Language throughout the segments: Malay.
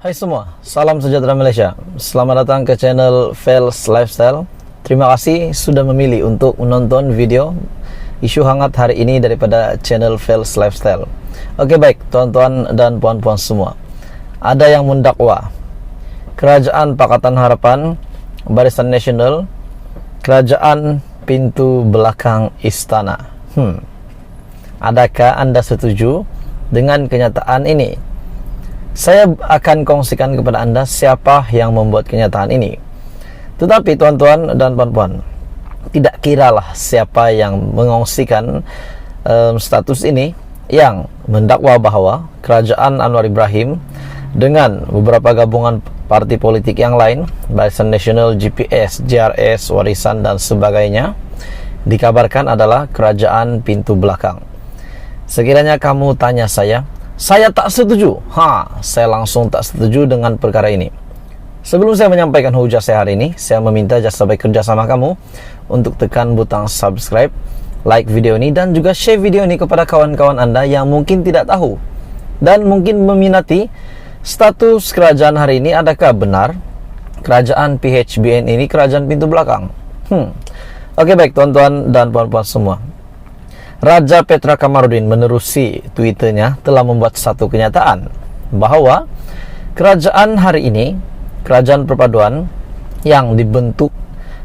Hai semua, salam sejahtera Malaysia. Selamat datang ke channel Fels Lifestyle. Terima kasih sudah memilih untuk menonton video isu hangat hari ini daripada channel Fels Lifestyle. Oke baik, tuan-tuan dan puan-puan semua. Ada yang mendakwa Kerajaan Pakatan Harapan, Barisan Nasional, Kerajaan Pintu Belakang Istana. Adakah Anda setuju dengan kenyataan ini? Saya akan kongsikan kepada Anda siapa yang membuat kenyataan ini. Tetapi tuan-tuan dan puan-puan, tidak kiralah siapa yang mengongsikan status ini yang mendakwa bahwa Kerajaan Anwar Ibrahim dengan beberapa gabungan parti politik yang lain, Barisan Nasional, GPS, JRS, Warisan dan sebagainya, dikabarkan adalah Kerajaan Pintu Belakang. Sekiranya kamu tanya saya tak setuju. Saya langsung tak setuju dengan perkara ini. Sebelum saya menyampaikan hujah saya hari ini, saya meminta jasa baik kerja sama kamu untuk tekan butang subscribe, like video ini, dan juga share video ini kepada kawan-kawan Anda yang mungkin tidak tahu dan mungkin meminati status kerajaan hari ini. Adakah benar kerajaan PHBN ini kerajaan pintu belakang? Oke baik tuan-tuan dan puan-puan semua, Raja Petra Kamarudin menerusi Twitternya telah membuat satu kenyataan bahwa kerajaan hari ini, kerajaan perpaduan yang dibentuk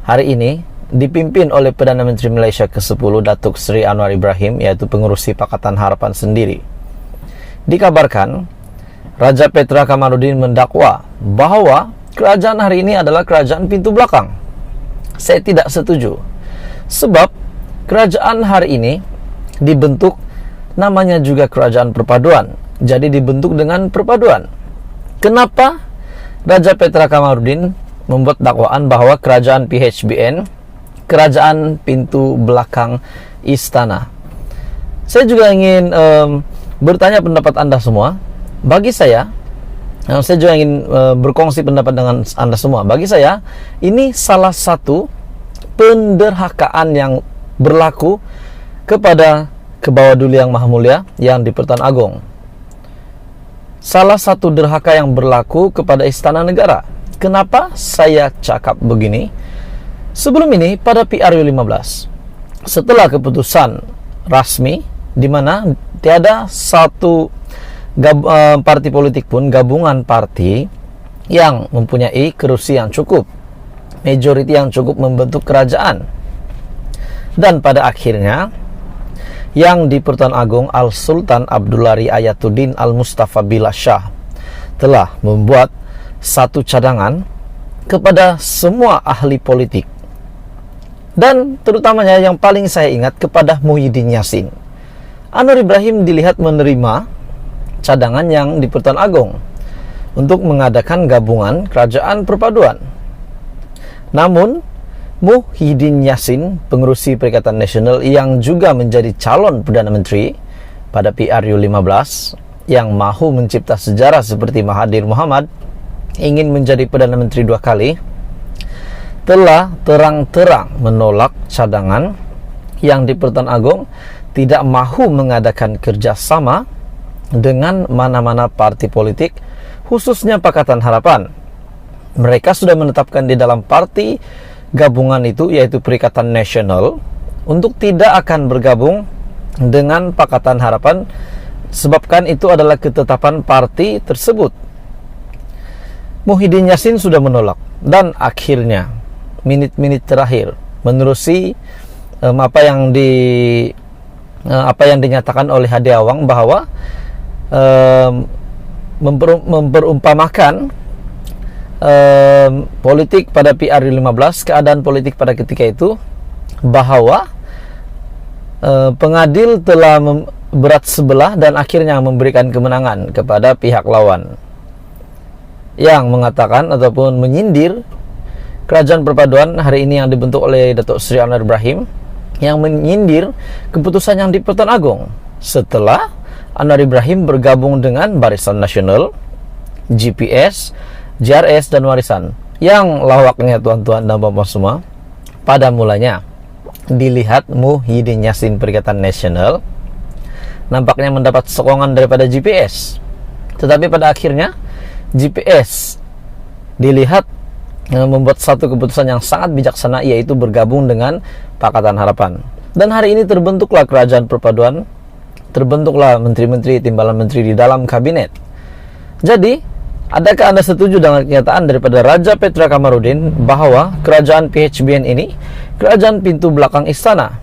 hari ini dipimpin oleh Perdana Menteri Malaysia ke-10 Datuk Seri Anwar Ibrahim, yaitu pengerusi Pakatan Harapan sendiri. Dikabarkan Raja Petra Kamarudin mendakwa bahwa kerajaan hari ini adalah kerajaan pintu belakang. Saya tidak setuju, sebab kerajaan hari ini dibentuk, namanya juga kerajaan perpaduan, jadi dibentuk dengan perpaduan. Kenapa Raja Petra Kamarudin membuat dakwaan bahwa kerajaan PHBN kerajaan pintu belakang istana? Saya juga ingin bertanya pendapat Anda semua. Bagi saya juga ingin berkongsi pendapat dengan Anda semua. Bagi saya, ini salah satu penderhakaan yang berlaku kepada Kebawah Duli Yang Maha Mulia yang di Pertuan Agong. Salah satu derhaka yang berlaku kepada Istana Negara. Kenapa saya cakap begini? Sebelum ini pada PRU 15, setelah keputusan rasmi di mana tiada satu parti politik pun, gabungan parti yang mempunyai kerusi yang cukup, majoriti yang cukup membentuk kerajaan. Dan pada akhirnya yang di Pertuan Agong, Al-Sultan Abdullari Ayatuddin Al-Mustafa Billah Shah telah membuat satu cadangan kepada semua ahli politik, dan terutamanya yang paling saya ingat kepada Muhyiddin Yassin. Anwar Ibrahim dilihat menerima cadangan yang di Pertuan Agong untuk mengadakan gabungan kerajaan perpaduan. Namun Muhyiddin Yassin, pengerusi Perikatan Nasional yang juga menjadi calon Perdana Menteri pada PRU 15, yang mahu mencipta sejarah seperti Mahathir Mohamad, ingin menjadi Perdana Menteri 2 kali, telah terang-terang menolak cadangan yang di Pertuan Agong, tidak mahu mengadakan kerjasama dengan mana-mana parti politik, khususnya Pakatan Harapan. Mereka sudah menetapkan di dalam parti gabungan itu, yaitu Perikatan Nasional, untuk tidak akan bergabung dengan Pakatan Harapan, sebabkan itu adalah ketetapan parti tersebut. Muhyiddin Yassin sudah menolak, dan akhirnya minit-minit terakhir menerusi apa yang dinyatakan oleh Hadi Awang bahwa memperumpamakan politik pada PRU 15, keadaan politik pada ketika itu, bahwa pengadil telah berat sebelah dan akhirnya memberikan kemenangan kepada pihak lawan, yang mengatakan ataupun menyindir kerajaan perpaduan hari ini yang dibentuk oleh Datuk Seri Anwar Ibrahim, yang menyindir keputusan yang di Pertuan Agong setelah Anwar Ibrahim bergabung dengan Barisan Nasional, GPS, JRS dan Warisan, yang lawaknya tuan-tuan dan puan-puan semua pada mulanya dilihat Muhyiddin Yassin Perikatan Nasional nampaknya mendapat sokongan daripada GPS, tetapi pada akhirnya GPS dilihat membuat satu keputusan yang sangat bijaksana, yaitu bergabung dengan Pakatan Harapan. Dan hari ini terbentuklah kerajaan perpaduan, terbentuklah menteri-menteri, timbalan menteri di dalam kabinet. Jadi, adakah Anda setuju dengan kenyataan daripada Raja Petra Kamarudin bahwa kerajaan PHBN ini kerajaan pintu belakang istana?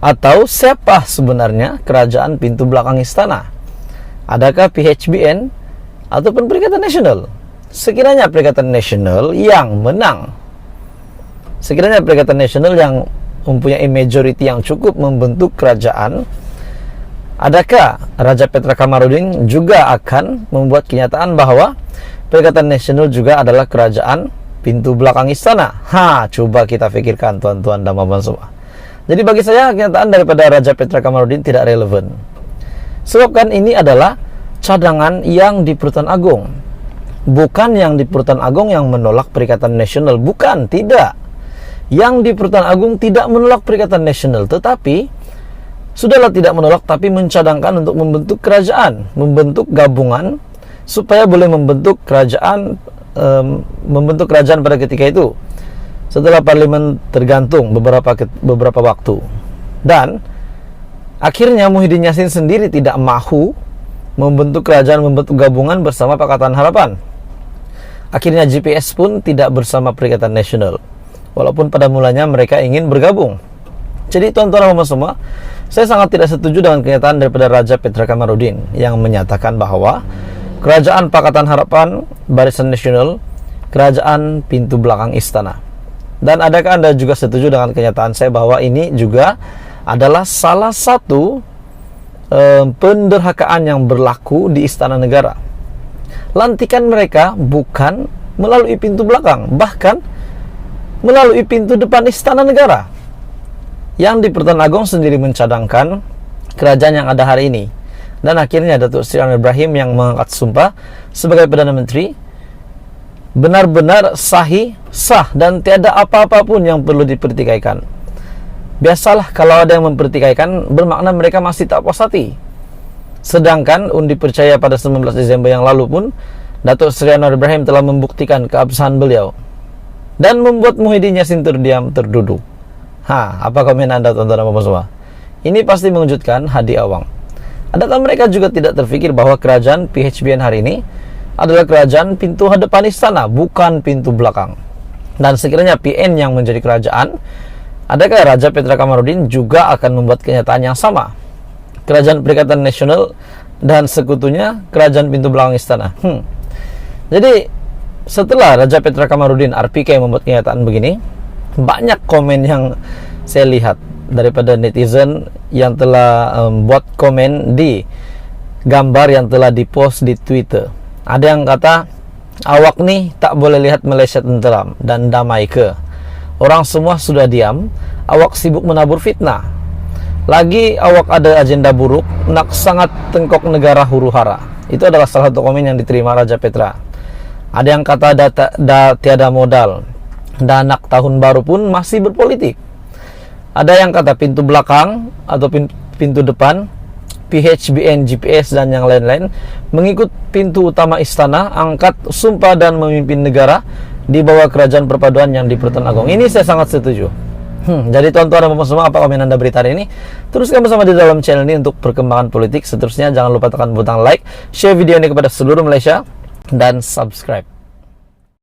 Atau siapa sebenarnya kerajaan pintu belakang istana? Adakah PHBN ataupun Perikatan Nasional? Sekiranya Perikatan Nasional yang menang, sekiranya Perikatan Nasional yang mempunyai majority yang cukup membentuk kerajaan, adakah Raja Petra Kamarudin juga akan membuat kenyataan bahwa Perikatan Nasional juga adalah kerajaan pintu belakang istana? Coba kita pikirkan tuan-tuan dan puan-puan semua. Jadi bagi saya kenyataan daripada Raja Petra Kamarudin tidak relevan. Sebab kan ini adalah cadangan yang di Pertuan Agong. Bukan yang di Pertuan Agong yang menolak Perikatan Nasional. Bukan, tidak. Yang di Pertuan Agong tidak menolak Perikatan Nasional, tetapi sudahlah tidak menolak, tapi mencadangkan untuk membentuk kerajaan, membentuk gabungan supaya boleh membentuk kerajaan, pada ketika itu setelah parlimen tergantung beberapa waktu. Dan akhirnya Muhyiddin Yassin sendiri tidak mahu membentuk kerajaan, membentuk gabungan bersama Pakatan Harapan. Akhirnya GPS pun tidak bersama Perikatan Nasional, walaupun pada mulanya mereka ingin bergabung. Jadi tuan-tuan dan puan semua, saya sangat tidak setuju dengan kenyataan daripada Raja Petra Kamarudin yang menyatakan bahwa kerajaan Pakatan Harapan, Barisan Nasional, kerajaan pintu belakang istana. Dan adakah Anda juga setuju dengan kenyataan saya bahwa ini juga adalah salah satu penderhakaan yang berlaku di Istana Negara? Lantikan mereka bukan melalui pintu belakang, bahkan melalui pintu depan Istana Negara. Yang di Pertuan Agong sendiri mencadangkan kerajaan yang ada hari ini. Dan akhirnya Datuk Seri Anwar Ibrahim yang mengangkat sumpah sebagai Perdana Menteri benar-benar sah, dan tiada apa-apa pun yang perlu dipertikaikan. Biasalah kalau ada yang mempertikaikan, bermakna mereka masih tak puas hati. Sedangkan undi percaya pada 19 Desember yang lalu pun Datuk Seri Anwar Ibrahim telah membuktikan keabsahan beliau dan membuat Muhyiddin Yassin terdiam, terduduk. Apa komen Anda tuan-tuan dan puan semua? Ini pasti mengejutkan Hadi Awang. Adakah mereka juga tidak terfikir bahwa kerajaan PHBN hari ini adalah kerajaan pintu hadapan istana, bukan pintu belakang? Dan sekiranya PN yang menjadi kerajaan, adakah Raja Petra Kamarudin juga akan membuat kenyataan yang sama? Kerajaan Perikatan Nasional dan sekutunya kerajaan pintu belakang istana. Jadi setelah Raja Petra Kamarudin RPK membuat kenyataan begini, banyak komen yang saya lihat daripada netizen yang telah buat komen di gambar yang telah dipost di Twitter. Ada yang kata, awak nih tak boleh lihat Malaysia tenteram dan damai ke? Orang semua sudah diam, awak sibuk menabur fitnah. Lagi awak ada agenda buruk, nak sangat tengkok negara huru-hara. Itu adalah salah satu komen yang diterima Raja Petra. Ada yang kata tiada modal, dan anak tahun baru pun masih berpolitik. Ada yang kata pintu belakang atau pintu depan, PHBN, GPS dan yang lain-lain, mengikut pintu utama istana, angkat sumpah dan memimpin negara di bawah kerajaan perpaduan yang di Pertuan Agong. Ini saya sangat setuju. Jadi tuan-tuan dan puan semua, apa komen Anda berita hari ini? Teruskan bersama di dalam channel ini untuk perkembangan politik. Seterusnya jangan lupa tekan butang like, share video ini kepada seluruh Malaysia, dan subscribe.